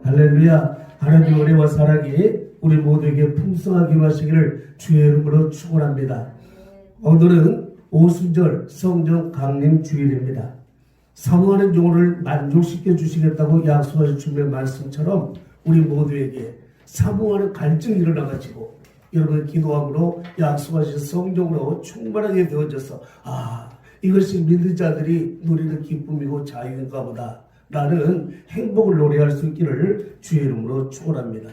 할렐루야. 하나님의 은혜와 사랑이 우리 모두에게 풍성하게 임하시기를 주의 이름으로 축원합니다. 오늘은 오순절 성령 강림 주일입니다. 사모하는 영혼을 만족시켜 주시겠다고 약속하신 주님의 말씀처럼 우리 모두에게 사모하는 갈증이 일어나가지고 여러분의 기도함으로 약속하신 성령으로 충만하게 되어져서 이것이 믿는 자들이 누리는 기쁨이고 자유인가 보다 라는 행복을 노래할 수 있기를 주의 이름으로 축원합니다.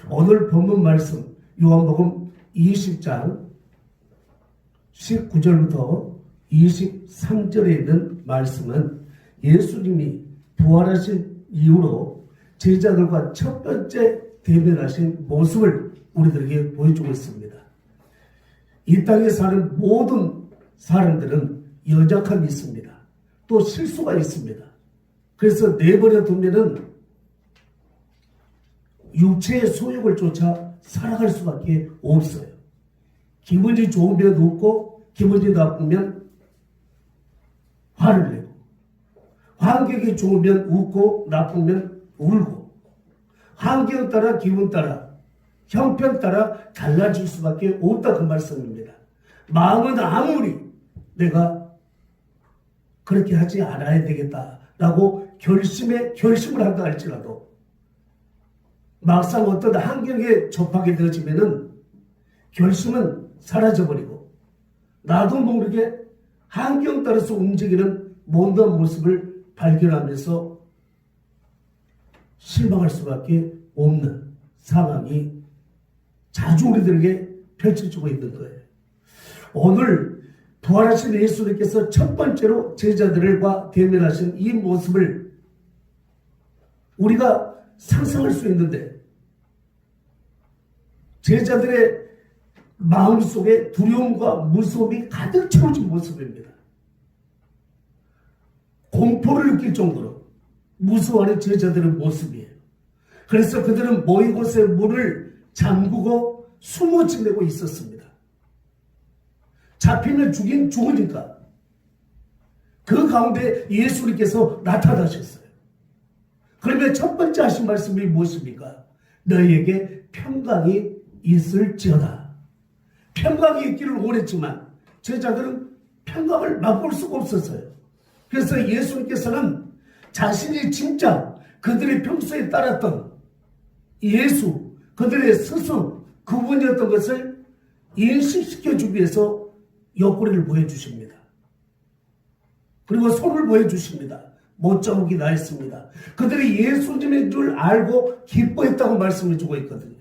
오늘 본문 말씀 요한복음 20장 19절부터 23절에 있는 말씀은 예수님이 부활하신 이후로 제자들과 첫 번째 대면하신 모습을 우리들에게 보여주고 있습니다. 이 땅에 사는 모든 사람들은 연약함이 있습니다. 또 실수가 있습니다. 그래서 내버려 두면은 육체의 소욕을 쫓아 살아갈 수밖에 없어요. 기분이 좋으면 웃고 기분이 나쁘면 화를 내고 환경이 좋으면 웃고 나쁘면 울고 환경 따라 기분 따라 형편 따라 달라질 수밖에 없다 그 말씀입니다. 마음은 아무리 내가 그렇게 하지 않아야 되겠다라고 결심을 한다 할지라도 막상 어떤 환경에 접하게 되어지면은 결심은 사라져버리고 나도 모르게 환경 따라서 움직이는 못난 모습을 발견하면서 실망할 수밖에 없는 상황이 자주 우리들에게 펼쳐지고 있는 거예요. 오늘 부활하신 예수님께서 첫 번째로 제자들과 대면하신 이 모습을 우리가 상상할 수 있는데 제자들의 마음속에 두려움과 무서움이 가득 채워진 모습입니다. 공포를 느낄 정도로 무서워하는 제자들의 모습이에요. 그래서 그들은 모인 곳의 문을 잠그고 숨어 지내고 있었습니다. 잡히면 죽으니까. 그 가운데 예수님께서 나타나셨어요. 그러면 첫 번째 하신 말씀이 무엇입니까? 너희에게 평강이 있을지어다. 평강이 있기를 원했지만 제자들은 평강을 맛볼 수가 없었어요. 그래서 예수님께서는 자신이 진짜 그들이 평소에 따랐던 예수, 그들의 스승, 그분이었던 것을 인식시켜주기 위해서 옆구리를 보여주십니다. 그리고 손을 보여주십니다. 못자국이 나 있습니다. 그들이 예수님인 줄 알고 기뻐했다고 말씀해주고 있거든요.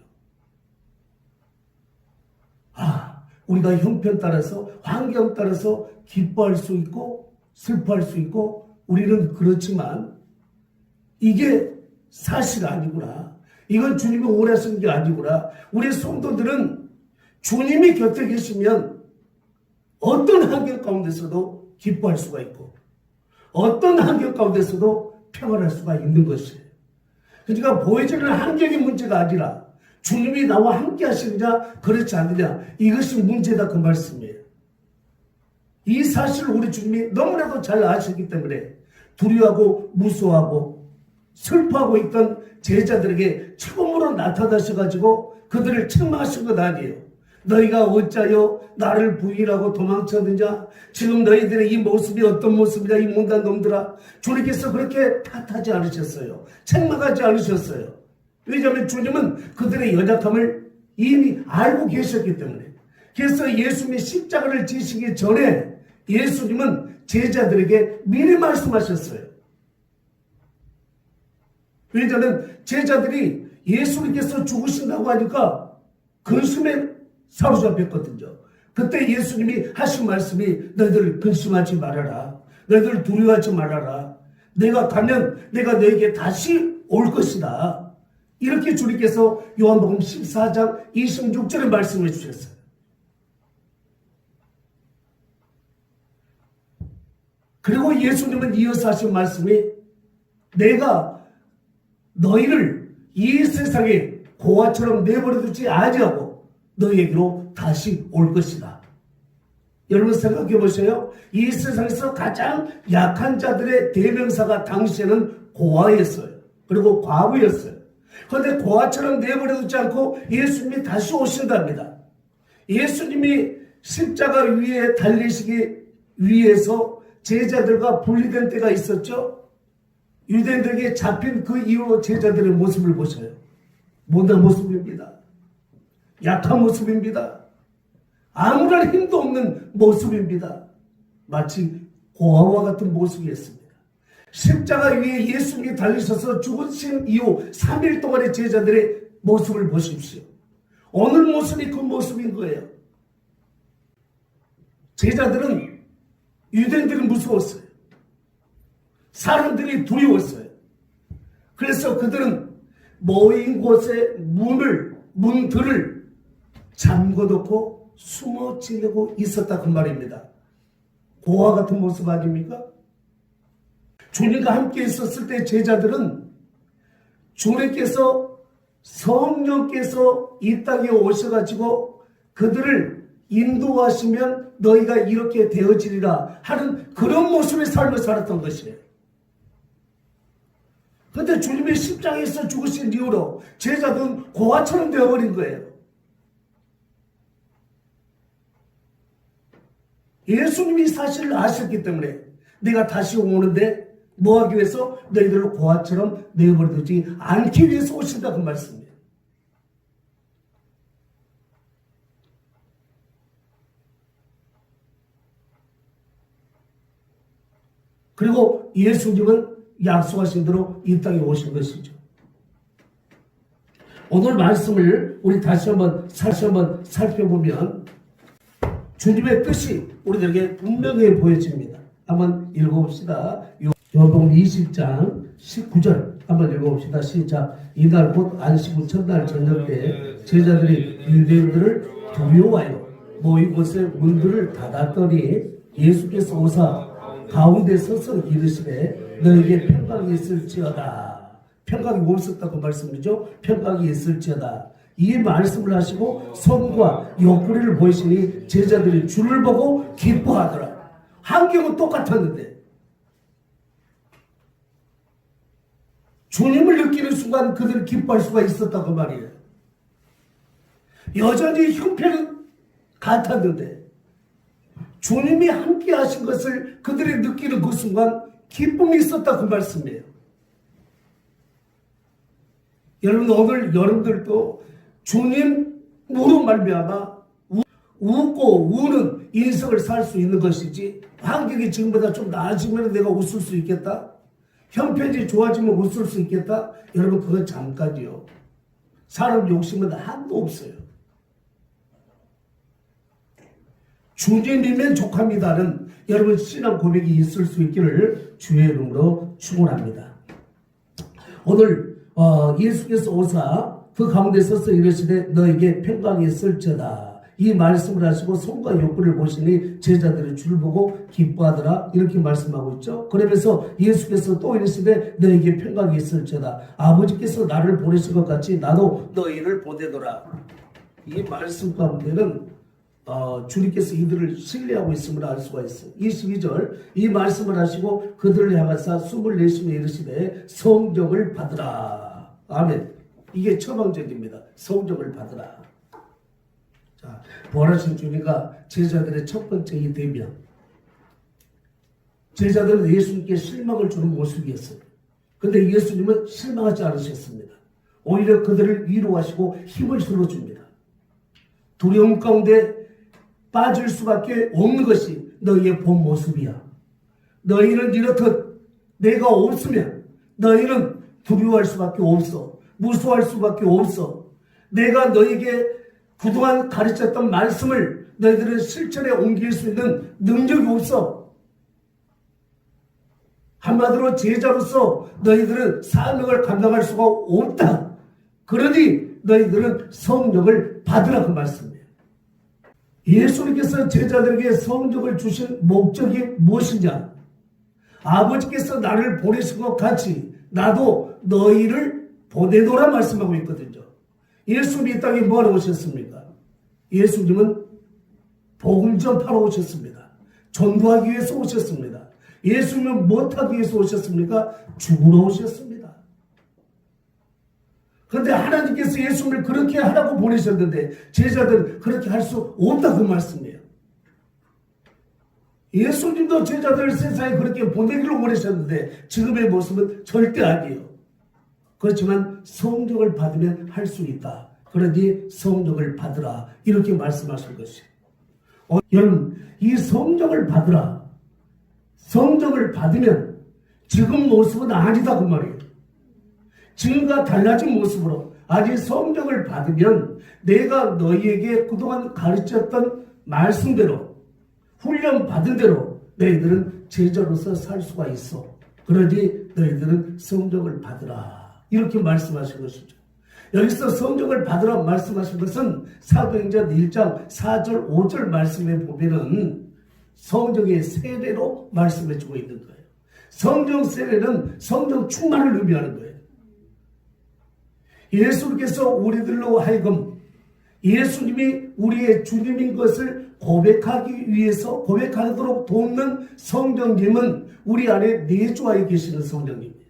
우리가 형편 따라서 환경 따라서 기뻐할 수 있고 슬퍼할 수 있고 우리는 그렇지만 이게 사실 아니구나. 이건 주님이 원하시는 게 아니구나. 우리 성도들은 주님이 곁에 계시면 어떤 환경 가운데서도 기뻐할 수가 있고 어떤 환경 가운데서도 평안할 수가 있는 것이에요. 그러니까 보여지는 환경이 문제가 아니라 주님이 나와 함께 하시느냐 그렇지 않느냐 이것이 문제다 그 말씀이에요. 이 사실을 우리 주님이 너무나도 잘 아시기 때문에 두려워하고 무서워하고 슬퍼하고 있던 제자들에게 처음으로 나타나셔가지고 그들을 책망하신 것 아니에요. 너희가 어찌하여 나를 부인하고 도망쳤느냐? 지금 너희들의 이 모습이 어떤 모습이냐 이 못난 놈들아. 주님께서 그렇게 탓하지 않으셨어요. 책망하지 않으셨어요. 왜냐하면 주님은 그들의 연약함을 이미 알고 계셨기 때문에. 그래서 예수님이 십자가를 지시기 전에 예수님은 제자들에게 미리 말씀하셨어요. 왜냐하면 제자들이 예수님께서 죽으신다고 하니까 근심에 사로잡혔거든요. 그때 예수님이 하신 말씀이 너희들 근심하지 말아라. 너희들 두려워하지 말아라. 내가 가면 내가 너에게 다시 올 것이다. 이렇게 주님께서 요한복음 14장 26절에 말씀해 주셨어요. 그리고 예수님은 이어서 하신 말씀이 내가 너희를 이 세상에 고아처럼 내버려두지 아니하고 너희에게로 다시 올 것이다. 여러분 생각해 보세요. 이 세상에서 가장 약한 자들의 대명사가 당시에는 고아였어요. 그리고 과부였어요. 그런데 고아처럼 내버려두지 않고 예수님이 다시 오신답니다. 예수님이 십자가 위에 달리시기 위해서 제자들과 분리된 때가 있었죠. 유대인들에게 잡힌 그 이후로 제자들의 모습을 보셔요. 못난 모습입니다. 약한 모습입니다. 아무런 힘도 없는 모습입니다. 마치 고아와 같은 모습이었습니다. 십자가 위에 예수님이 달리셔서 죽으신 이후 3일 동안의 제자들의 모습을 보십시오. 오늘 모습이 그 모습인 거예요. 제자들은 유대인들이 무서웠어요. 사람들이 두려웠어요. 그래서 그들은 모인 곳에 문들을 잠궈놓고 숨어 지내고 있었다 그 말입니다. 고아 같은 모습 아닙니까? 주님과 함께 있었을 때 제자들은 주님께서 성령께서 이 땅에 오셔가지고 그들을 인도하시면 너희가 이렇게 되어지리라 하는 그런 모습의 삶을 살았던 것이에요. 그런데 주님의 십자가에서 죽으신 이후로 제자들은 고아처럼 되어버린 거예요. 예수님이 사실을 아셨기 때문에 내가 다시 오는데 뭐하기 위해서 너희들을 고아처럼 내버려두지 않기 위해서 오신다 그 말씀이에요. 그리고 예수님은 약속하신 대로 이 땅에 오신 것이죠. 오늘 말씀을 우리 다시 한번 살펴보면 주님의 뜻이 우리들에게 분명히 보여집니다. 한번 읽어봅시다. 요한복음 20장 19절 한번 읽어봅시다. 시작. 이날 곧 안식 후 첫날 저녁 때 제자들이 유대인들을 두려워하여 모인 곳에 문들을 닫았더니 예수께서 오사 가운데 서서 이르시되 너에게 평강이 있을지어다. 평강이 없었다고 말씀이죠. 평강이 있을지어다. 이 말씀을 하시고 손과 옆구리를 보이시니 제자들이 주를 보고 기뻐하더라. 환경은 똑같았는데 주님을 느끼는 순간 그들이 기뻐할 수가 있었다고 말이에요. 여전히 형편은 같았는데 주님이 함께 하신 것을 그들이 느끼는 그 순간 기쁨이 있었다 그 말씀이에요. 여러분 오늘 여러분들도 주님으로 말미암아 웃고 우는 인생을 살 수 있는 것이지 환경이 지금보다 좀 나아지면 내가 웃을 수 있겠다? 형편이 좋아지면 웃을 수 있겠다? 여러분 그건 잠깐이요. 사람 욕심은 한도 없어요. 주님이면 족합니다는 여러분 신앙 고백이 있을 수 있기를 주의 이름으로 축원합니다. 오늘 예수께서 오사 그 가운데 서서 이르시되 너에게 평강이 있을지어다. 이 말씀을 하시고 손과 옆구리를 보시니 제자들이 주를 보고 기뻐하더라. 이렇게 말씀하고 있죠. 그러면서 예수께서 또 이르시되 너에게 평강이 있을지어다. 아버지께서 나를 보내신 것 같이 나도 너희를 보내더라. 이 말씀 가운데는 주님께서 이들을 신뢰하고 있음을 알 수가 있어요. 22절 이 말씀을 하시고 그들을 향하사 숨을 내쉬며 이르시되 성령을 받으라. 아멘. 이게 처방전입니다. 성령을 받으라. 자, 부활하신 주님과 제자들의 첫 번째 이 대면. 제자들은 예수님께 실망을 주는 모습이었어요. 그런데 예수님은 실망하지 않으셨습니다. 오히려 그들을 위로하시고 힘을 실어줍니다. 두려움 가운데 빠질 수밖에 없는 것이 너희의 본 모습이야. 너희는 이렇듯 내가 없으면 너희는 두려워할 수밖에 없어. 무서워할 수밖에 없어. 내가 너에게 그동안 가르쳤던 말씀을 너희들은 실천에 옮길 수 있는 능력이 없어. 한마디로 제자로서 너희들은 사명을 감당할 수가 없다. 그러니 너희들은 성령을 받으라 그 말씀이에요. 예수님께서 제자들에게 성령을 주신 목적이 무엇이냐? 아버지께서 나를 보내신 것 같이 나도 너희를 보내노라 말씀하고 있거든요. 예수님이 이 땅에 뭐하러 오셨습니까? 예수님은 복음 전파로 오셨습니다. 전도하기 위해서 오셨습니다. 예수님은 무엇하기 위해서 오셨습니까? 죽으러 오셨습니다. 그런데 하나님께서 예수님을 그렇게 하라고 보내셨는데 제자들은 그렇게 할 수 없다 그 말씀이에요. 예수님도 제자들을 세상에 그렇게 보내기로 보내셨는데 지금의 모습은 절대 아니에요. 그렇지만 성령을 받으면 할 수 있다. 그러니 성령을 받으라. 이렇게 말씀하신 것이에요. 여러분, 이 성령을 받으라. 성령을 받으면 지금 모습은 아니다 그 말이에요. 지금과 달라진 모습으로 아직 성령을 받으면 내가 너희에게 그동안 가르쳤던 말씀대로 훈련 받은 대로 너희들은 제자로서 살 수가 있어. 그러니 너희들은 성령을 받으라. 이렇게 말씀하신 것이죠. 여기서 성령을 받으라 말씀하신 것은 사도행전 1장 4절 5절 말씀에 보면은 성령의 세례로 말씀해 주고 있는 거예요. 성령 세례는 성령 충만을 의미하는 거예요. 예수님께서 우리들로 하여금 예수님이 우리의 주님인 것을 고백하기 위해서 고백하도록 돕는 성령님은 우리 안에 내주하여 계시는 성령님이에요.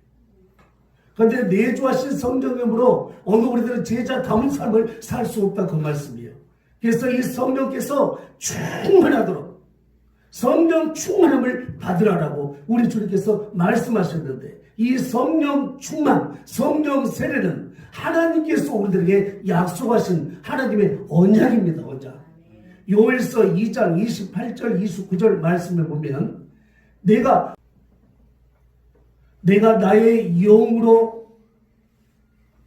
그런데 내주하신 성령님으로 오늘 우리들은 제자다운 삶을 살 수 없다 그 말씀이에요. 그래서 이 성령께서 충만하도록 성령 충만함을 받으라라고 우리 주님께서 말씀하셨는데 이 성령 충만, 성령 세례는 하나님께서 우리들에게 약속하신 하나님의 언약입니다. 언약. 요엘서 2장 28절 29절 말씀을 보면 내가 나의 영으로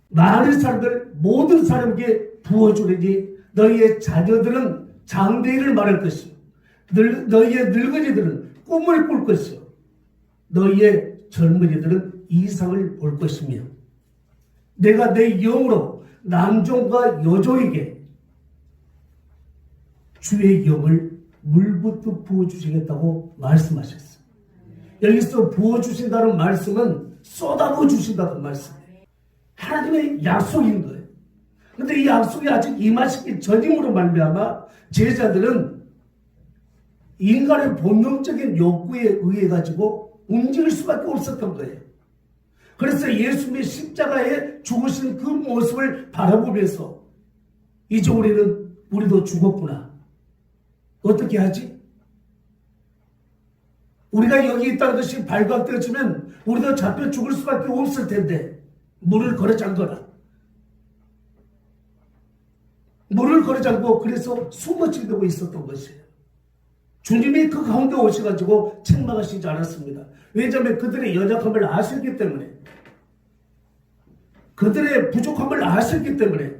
많은 사람들 모든 사람에게 부어주리니 너희의 자녀들은 장대일을 말할 것이요 너희의 늙은이들은 꿈을 꿀 것이요 너희의 젊은이들은 이상을 볼 것이며 내가 내 영으로 남종과 여종에게 주의 영을 물부터 부어주시겠다고 말씀하셨어요. 여기서 부어주신다는 말씀은 쏟아부어 주신다 그 말씀이에요. 하나님의 약속인 거예요. 그런데 이 약속이 아직 임하시기 전임으로 말미암아 제자들은 인간의 본능적인 욕구에 의해 가지고 움직일 수밖에 없었던 거예요. 그래서 예수님의 십자가에 죽으신 그 모습을 바라보면서 이제 우리도 죽었구나. 어떻게 하지? 우리가 여기 있다는 것이 발각되어지면 우리도 잡혀 죽을 수밖에 없을 텐데 물을 걸어 잠거나 물을 걸어 잠고 그래서 숨어지고 있었던 것이에요. 주님이 그 가운데 오셔가지고 책망하시지 않았습니다. 왜냐하면 그들의 연약함을 아셨기 때문에 그들의 부족함을 아셨기 때문에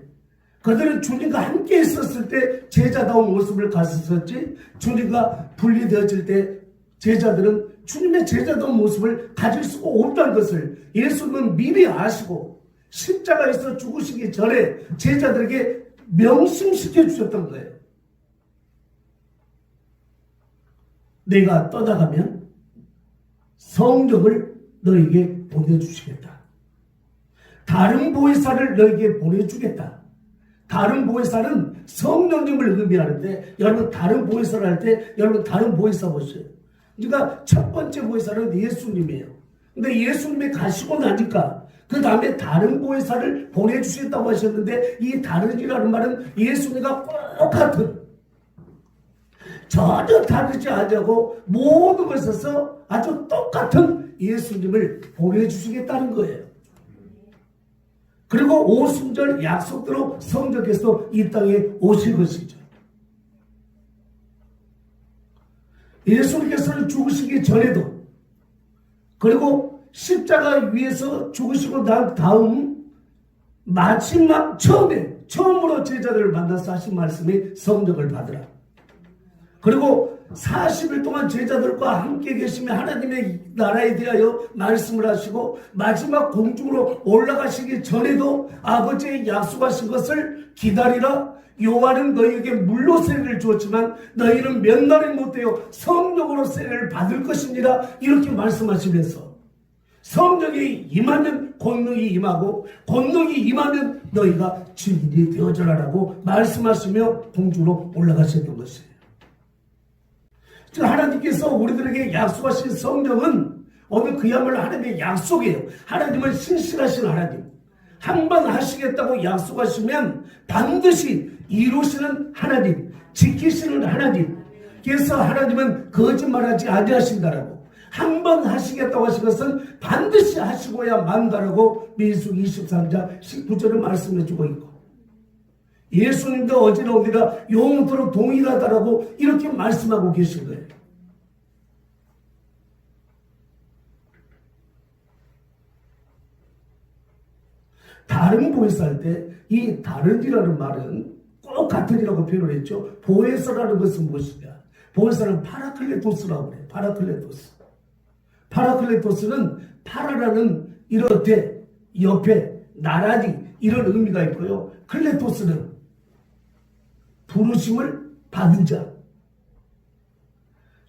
그들은 주님과 함께 있었을 때 제자다운 모습을 가졌었지 주님과 분리되어질 때 제자들은 주님의 제자다운 모습을 가질 수가 없다는 것을 예수님은 미리 아시고 십자가에서 죽으시기 전에 제자들에게 명심시켜 주셨던 거예요. 내가 떠나가면 성령을 너에게 보내주시겠다. 다른 보혜사를 너에게 보내주겠다. 다른 보혜사는 성령님을 의미하는데 여러분 다른 보혜사를 할 때 여러분 다른 보혜사 보세요. 그러니까 첫 번째 보혜사는 예수님이에요. 근데 예수님이 가시고 나니까 그 다음에 다른 보혜사를 보내주시겠다고 하셨는데 이 다른이라는 말은 예수님과 똑같은 전혀 다르지 않냐고 모든 것에서 아주 똑같은 예수님을 보내주시겠다는 거예요. 그리고 오순절 약속대로 성령께서 이 땅에 오실 것이죠. 예수님께서는 죽으시기 전에도 그리고 십자가 위에서 죽으시고 난 다음 마지막 처음으로 제자들을 만나서 하신 말씀이 성령을 받으라. 그리고 40일 동안 제자들과 함께 계시며 하나님의 나라에 대하여 말씀을 하시고 마지막 공중으로 올라가시기 전에도 아버지의 약속하신 것을 기다리라. 요한은 너희에게 물로 세례를 주었지만 너희는 몇 날이 못되어 성령으로 세례를 받을 것입니다. 이렇게 말씀하시면서 성령이 임하면 권능이 임하고 권능이 임하면 너희가 증인이 되어져라라고 말씀하시며 공중으로 올라가셨던 것이에요. 하나님께서 우리들에게 약속하신 성령은 오늘 그야말로 하나님의 약속이에요. 하나님은 신실하신 하나님. 한 번 하시겠다고 약속하시면 반드시 이루시는 하나님, 지키시는 하나님. 그래서 하나님은 거짓말하지 아니하신다라고. 한 번 하시겠다고 하신 것은 반드시 하시고야 만다라고 민수기 23장 19절을 말씀해주고 있고, 예수님도 어제나 오늘이나 영원토록 동일하다라고 이렇게 말씀하고 계신 거예요. 다른 보혜사 할 때 이 다른이라는 말은 꼭 같은이라고 표현을 했죠. 보혜사라는 것은 무엇이냐? 보혜사는 파라클레토스라고 그래요. 파라클레토스. 파라클레토스는 파라라는 이렇게 옆에 나란히 이런 의미가 있고요. 클레토스는 부르심을 받은 자.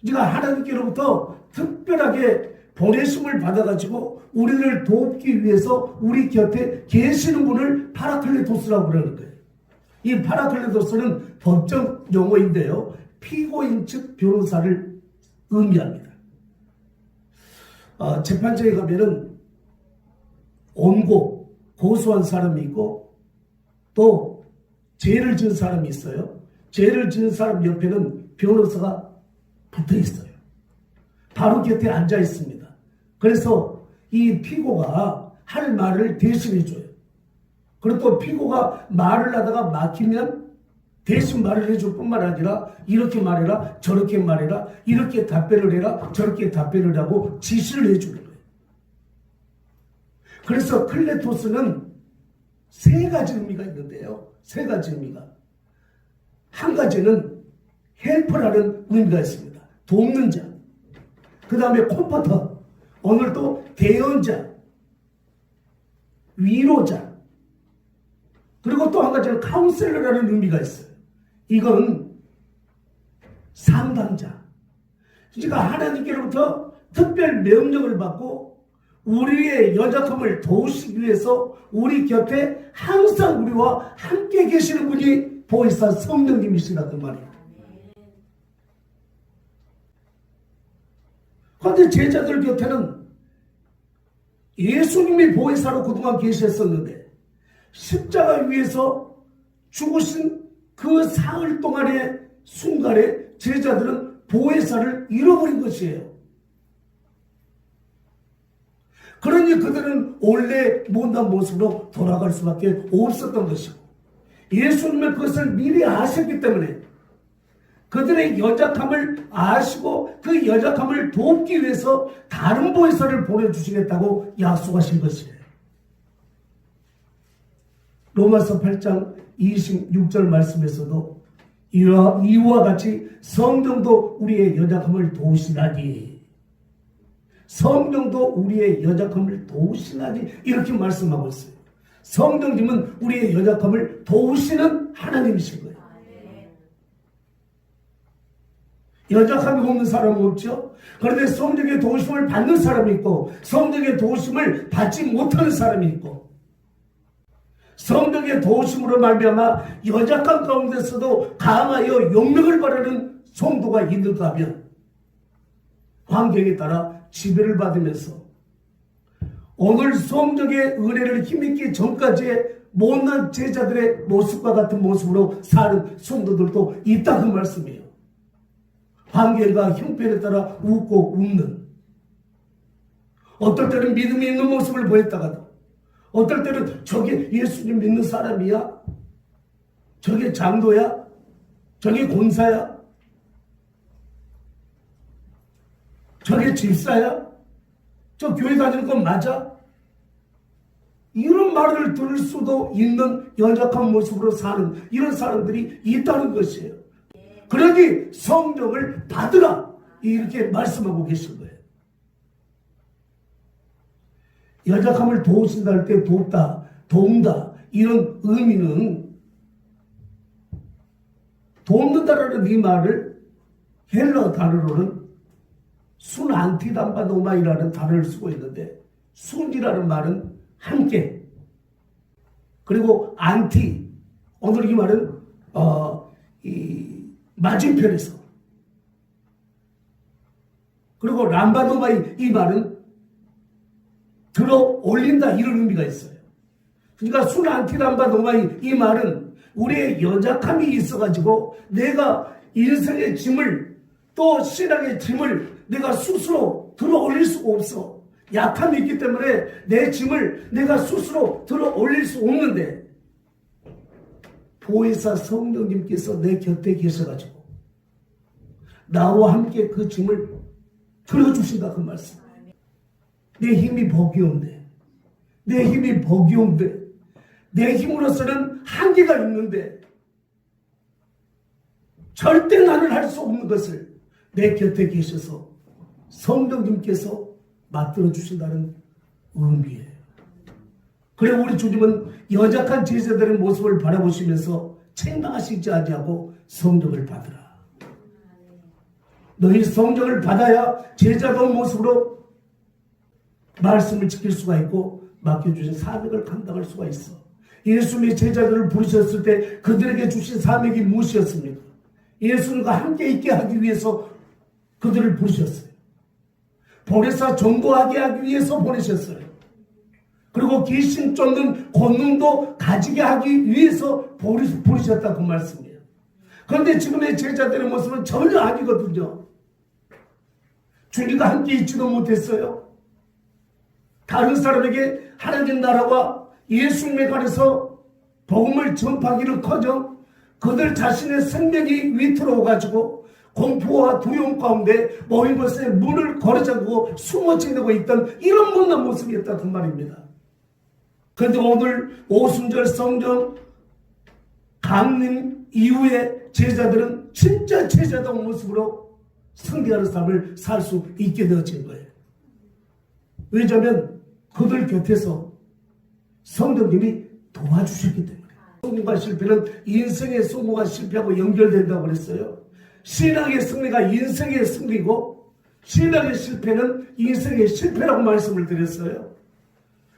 그러니까 하나님께로부터 특별하게 보내심을 받아가지고 우리를 돕기 위해서 우리 곁에 계시는 분을 파라클레토스라고 그러는 거예요. 이 파라클레토스는 법적 용어인데요, 피고인 측 변호사를 의미합니다. 재판장에 가면은 원고, 고소한 사람이 있고 또 죄를 지은 사람이 있어요. 죄를 지은 사람 옆에는 변호사가 붙어 있어요. 바로 곁에 앉아 있습니다. 그래서 이 피고가 할 말을 대신해 줘요. 그리고 또 피고가 말을 하다가 막히면 대신 말을 해줄 뿐만 아니라 이렇게 말해라, 저렇게 말해라, 이렇게 답변을 해라, 저렇게 답변을 하고 지시를 해주는 거예요. 그래서 클레토스는 세 가지 의미가 있는데요. 세 가지 의미가. 한 가지는 헬퍼라는 의미가 있습니다. 돕는 자. 그 다음에 컴포터. 오늘도 대언자, 위로자. 그리고 또 한 가지는 카운셀러라는 의미가 있어요. 이건 상담자. 그러니까 하나님께로부터 특별 명령을 받고 우리의 연약함을 도우시기 위해서 우리 곁에 항상 우리와 함께 계시는 분이 보혜사 성령님이시라 그 말이에요. 그런데 제자들 곁에는 예수님이 보혜사로 그동안 계셨었는데 십자가 위에서 죽으신 그 사흘 동안의 순간에 제자들은 보혜사를 잃어버린 것이에요. 그러니 그들은 원래 못난 모습으로 돌아갈 수밖에 없었던 것이고, 예수님은 그것을 미리 아셨기 때문에 그들의 연약함을 아시고 그 연약함을 돕기 위해서 다른 보혜사를 보내주시겠다고 약속하신 것이에요. 로마서 8장 26절 말씀에서도 이와 같이 성령도 우리의 연약함을 도우시나니, 성령도 우리의 연약함을 도우시나니 이렇게 말씀하고 있어요. 성령님은 우리의 연약함을 도우시는 하나님이신 거예요. 연약함이 없는 사람은 없죠. 그런데 성령의 도우심을 받는 사람이 있고 성령의 도우심을 받지 못하는 사람이 있고, 성령의 도우심으로 말미암아 연약한 가운데서도 강하여 용맹을 바라는 성도가 있는가 하면 환경에 따라 지배를 받으면서 오늘 성령의 은혜를 힘입기 전까지의 못난 제자들의 모습과 같은 모습으로 사는 성도들도 있다는 말씀이에요. 환경과 형편에 따라 웃고 웃는, 어떨 때는 믿음이 있는 모습을 보였다가도 어떨 때는 저게 예수님 믿는 사람이야? 저게 장로야? 저게 권사야? 저게 집사야? 저 교회 다니는 건 맞아? 이런 말을 들을 수도 있는 연약한 모습으로 사는 이런 사람들이 있다는 것이에요. 그러니 성령을 받으라 이렇게 말씀하고 계신 거예요. 연약함을 도우신다 할 때 돕다, 도움다 이런 의미는, 돕는다라는 이 말을 헬러 단어로는 순안티담바노마이라는 단어를 쓰고 있는데, 순이라는 말은 함께, 그리고 안티, 오늘 이 말은 이 맞은편에서, 그리고 람바노마이 이 말은 들어 올린다 이런 의미가 있어요. 그러니까 순한티람바 노마이, 이 말은 우리의 연약함이 있어가지고 내가 인생의 짐을, 또 신앙의 짐을 내가 스스로 들어 올릴 수가 없어. 약함이 있기 때문에 내 짐을 내가 스스로 들어 올릴 수 없는데, 보혜사 성령님께서 내 곁에 계셔가지고 나와 함께 그 짐을 들어주신다, 그 말씀. 내 힘이 버기운데, 내 힘으로서는 한계가 있는데 절대 나는 할 수 없는 것을 내 곁에 계셔서 성령님께서 만들어 주신다는 의미예요. 그래, 우리 주님은 연약한 제자들의 모습을 바라보시면서 책망하시지 아니하고 성령을 받으라. 너희 성령을 받아야 제자다운 모습으로 말씀을 지킬 수가 있고 맡겨주신 사명을 감당할 수가 있어. 예수님이 제자들을 부르셨을 때 그들에게 주신 사명이 무엇이었습니까? 예수님과 함께 있게 하기 위해서 그들을 부르셨어요. 보혜사 전도하게 하기 위해서 보내셨어요. 그리고 귀신 쫓는 권능도 가지게 하기 위해서 부르셨다, 그 말씀이에요. 그런데 지금의 제자들의 모습은 전혀 아니거든요. 주님과 함께 있지도 못했어요. 다른 사람에게 하나님 나라와 예수님에 관해서 복음을 전파하기를 커녕 그들 자신의 생명이 위태로워가지고 공포와 두려움 가운데 모인 것에 문을 걸어잠그고 숨어 지내고 있던 이런 못난 모습이었다, 그 말입니다. 그런데 오늘 오순절 성령 강림 이후에 제자들은 진짜 제자다운 모습으로 승리하는 삶을 살 수 있게 되어진 거예요. 왜냐하면 그들 곁에서 성령님이 도와주셨기 때문에. 성공과 실패는 인생의 성공과 실패하고 연결된다고 그랬어요. 신앙의 승리가 인생의 승리고 신앙의 실패는 인생의 실패라고 말씀을 드렸어요.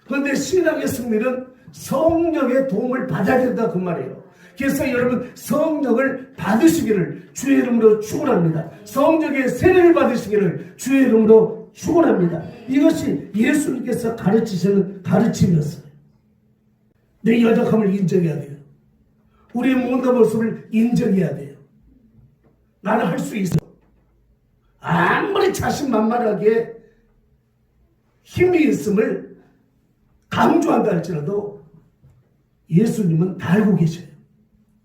그런데 신앙의 승리는 성령의 도움을 받아야 된다, 그 말이에요. 그래서 여러분, 성령을 받으시기를 주의 이름으로 축원합니다. 성령의 세례를 받으시기를 주의 이름으로 축원합니다. 이것이 예수님께서 가르치시는 가르침이었어요. 내 연약함을 인정해야 돼요. 우리의 못난 모습을 인정해야 돼요. 나는 할 수 있어. 아무리 자신만만하게 힘이 있음을 강조한다 할지라도 예수님은 다 알고 계셔요.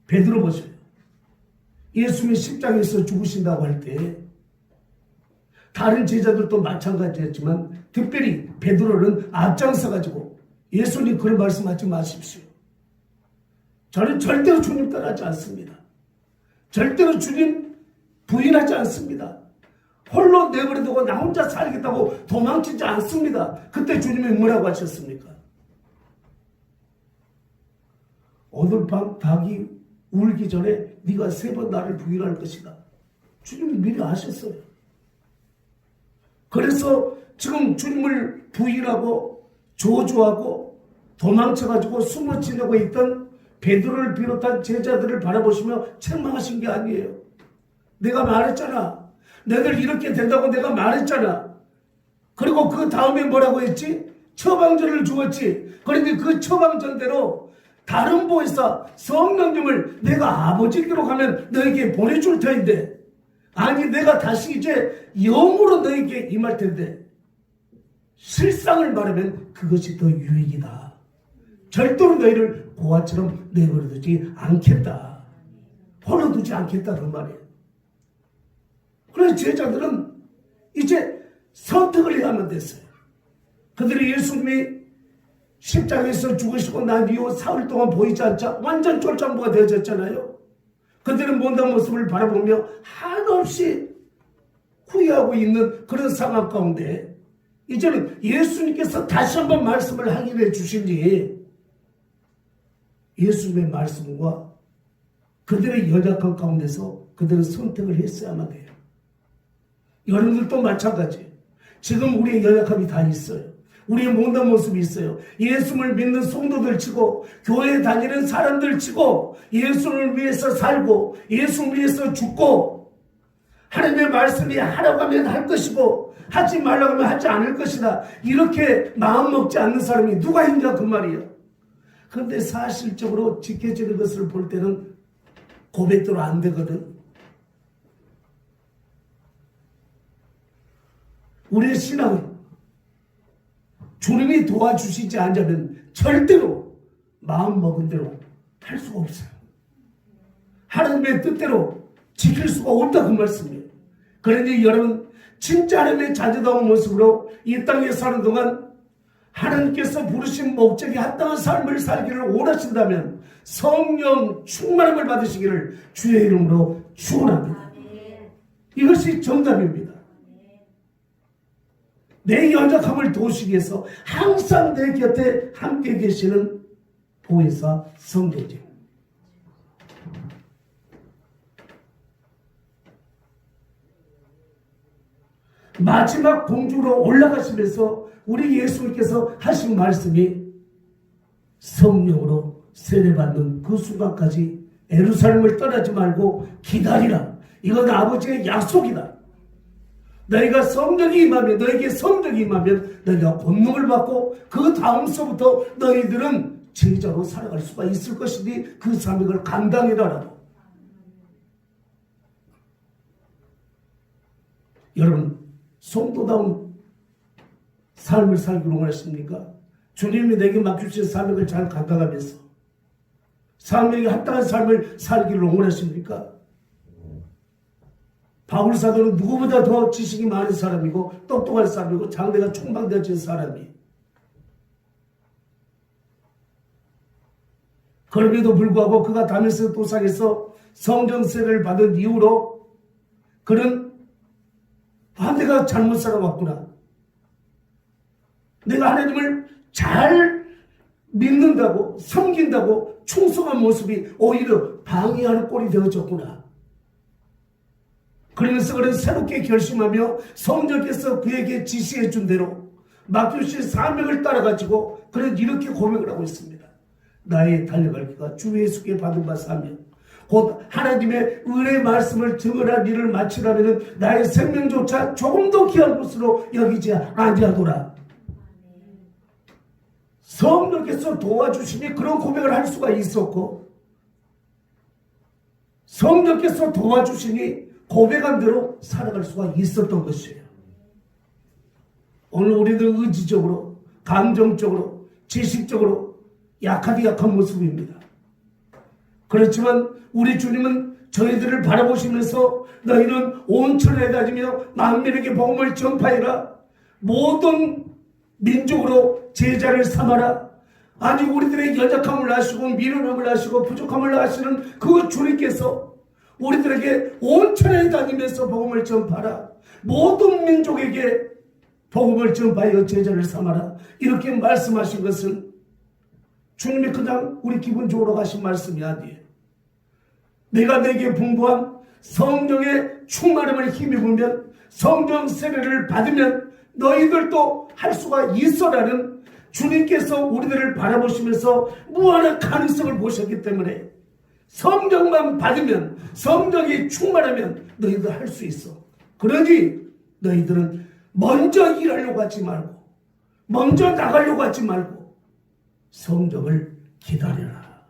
베드로 보셔요. 예수님이 십자가에서 죽으신다고 할 때 다른 제자들도 마찬가지였지만 특별히 베드로는 앞장서가지고 예수님 그런 말씀하지 마십시오. 저는 절대로 주님 따라하지 않습니다. 절대로 주님 부인하지 않습니다. 홀로 내버려두고 나 혼자 살겠다고 도망치지 않습니다. 그때 주님이 뭐라고 하셨습니까? 오늘 밤 닭이 울기 전에 네가 3번 나를 부인할 것이다. 주님이 미리 아셨어요. 그래서 지금 주님을 부인하고 저주하고 도망쳐가지고 숨어 지내고 있던 베드로를 비롯한 제자들을 바라보시며 책망하신 게 아니에요. 내가 말했잖아. 너희들 이렇게 된다고 내가 말했잖아. 그리고 그 다음에 뭐라고 했지? 처방전을 주었지. 그런데 그 처방전대로 다른 보혜사 성령님을 내가 아버지께로 가면 너에게 보내줄 터인데, 아니 내가 다시 이제 영으로 너에게 임할 텐데, 실상을 말하면 그것이 더 유익이다. 절대로 너희를 고아처럼 내버려두지 않겠다. 홀로 두지 않겠다, 그 말이에요. 그래서 제자들은 이제 선택을 해야만 됐어요. 그들이 예수님이 십자가에서 죽으시고 난 이후 사흘 동안 보이지 않자 완전 쫄장부가 되어졌잖아요. 그들은 못난 모습을 바라보며 한없이 후회하고 있는 그런 상황 가운데 이제는 예수님께서 다시 한번 말씀을 확인해 주시니 예수님의 말씀과 그들의 연약한 가운데서 그들은 선택을 했어야만 돼요. 여러분들도 마찬가지. 지금 우리의 연약함이 다 있어요. 우리의 못난 모습이 있어요. 예수를 믿는 성도들 치고 교회에 다니는 사람들 치고 예수를 위해서 살고 예수를 위해서 죽고 하나님의 말씀이 하라고 하면 할 것이고 하지 말라고 하면 하지 않을 것이다. 이렇게 마음 먹지 않는 사람이 누가 있냐, 그 말이에요. 그런데 사실적으로 지켜지는 것을 볼 때는 고백대로 안 되거든. 우리의 신앙은 주님이 도와주시지 않자면 절대로 마음먹은 대로 할 수가 없어요. 하나님의 뜻대로 지킬 수가 없다 그 말씀이에요. 그러니 여러분 진짜 하나님의 자녀다운 모습으로 이 땅에 사는 동안 하나님께서 부르신 목적에 합당한 삶을 살기를 원하신다면 성령 충만함을 받으시기를 주의 이름으로 축원합니다. 이것이 정답입니다. 내 연약함을 도우시기 위해서 항상 내 곁에 함께 계시는 보혜사 성령님. 마지막 공주로 올라가시면서 우리 예수님께서 하신 말씀이 성령으로 세례받는 그 순간까지 예루살렘을 떠나지 말고 기다리라. 이건 아버지의 약속이다. 너희가 성령이 임하면, 너에게 성령이 임하면 너희가 권능을 받고 그 다음서부터 너희들은 제자로 살아갈 수가 있을 것이니 그 사명을 감당해라라고. 여러분 성도다운 삶을 살기로 원하십니까? 주님이 내게 맡기신 사명을 잘 감당하면서 사명에 합당한 삶을 살기를 원하십니까? 바울 사도는 누구보다 더 지식이 많은 사람이고 똑똑한 사람이고 장래가 촉망되어진 사람이, 그럼에도 불구하고 그가 다메섹 도상에서 성령 세례를 받은 이후로 그는 내가 잘못 살아왔구나, 내가 하나님을 잘 믿는다고 섬긴다고 충성한 모습이 오히려 방해하는 꼴이 되어졌구나. 그러면서 그는 새롭게 결심하며 성령께서 그에게 지시해 준 대로 맡겨주신 사명을 따라가지고 그는 이렇게 고백을 하고 있습니다. 나의 달려갈 길과 주 예수께 받은 바 사명, 곧 하나님의 은혜의 말씀을 증언할 일을 마치라면 나의 생명조차 조금 더 귀한 것으로 여기지 아니하노라. 성령께서 도와주시니 그런 고백을 할 수가 있었고, 성령께서 도와주시니 고백한 대로 살아갈 수가 있었던 것이에요. 오늘 우리들 의지적으로, 감정적으로, 지식적으로 약하디 약한 모습입니다. 그렇지만 우리 주님은 저희들을 바라보시면서 너희는 온 천하에 다니며 만민에게 복음을 전파해라, 모든 민족으로 제자를 삼아라. 아직 우리들의 연약함을 아시고 미련함을 아시고 부족함을 아시는 그 주님께서 우리들에게 온 천하에 다니면서 복음을 전파하라, 모든 민족에게 복음을 전파하여 제자를 삼아라, 이렇게 말씀하신 것은 주님이 그냥 우리 기분 좋으러 가신 말씀이 아니에요. 내가 내게 분부한 성령의 충만함을 힘입으면, 성령 세례를 받으면 너희들도 할 수가 있어라는 주님께서 우리들을 바라보시면서 무한한 가능성을 보셨기 때문에 성령만 받으면, 성령이 충만하면 너희들 할 수 있어. 그러니 너희들은 먼저 일하려고 하지 말고, 먼저 나가려고 하지 말고 성령을 기다려라,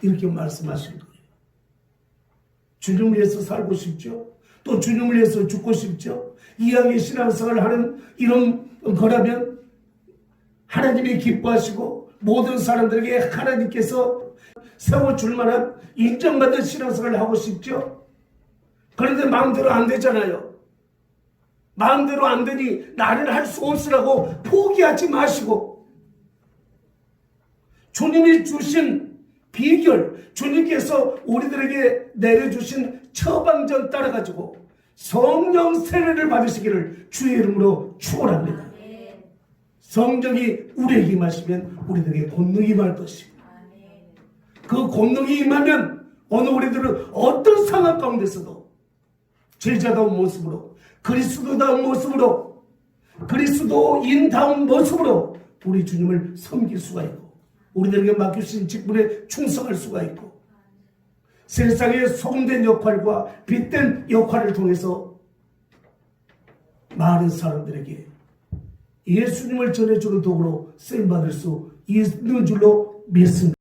이렇게 말씀하신 거예요. 주님을 위해서 살고 싶죠? 또 주님을 위해서 죽고 싶죠? 이왕의 신앙생활을 하는 이런 거라면 하나님이 기뻐하시고 모든 사람들에게 하나님께서 세워줄 만한 인정받은 신앙생활을 하고 싶죠? 그런데 마음대로 안 되잖아요. 마음대로 안 되니 나는 할 수 없으라고 포기하지 마시고, 주님이 주신 비결, 주님께서 우리들에게 내려주신 처방전 따라가지고 성령 세례를 받으시기를 주의 이름으로 축원합니다. 성령이 우리에게 임하시면 우리들에게 권능이 임할 것이고, 그 권능이 임하면 오늘 우리들은 어떤 상황 가운데서도 제자다운 모습으로, 그리스도다운 모습으로, 그리스도인다운 모습으로 우리 주님을 섬길 수가 있고, 우리들에게 맡기신 직분에 충성할 수가 있고, 세상의 소금된 역할과 빛된 역할을 통해서 많은 사람들에게 예수님을 전해주는 도구로 쓰임받을 수 있는 줄로 믿습니다.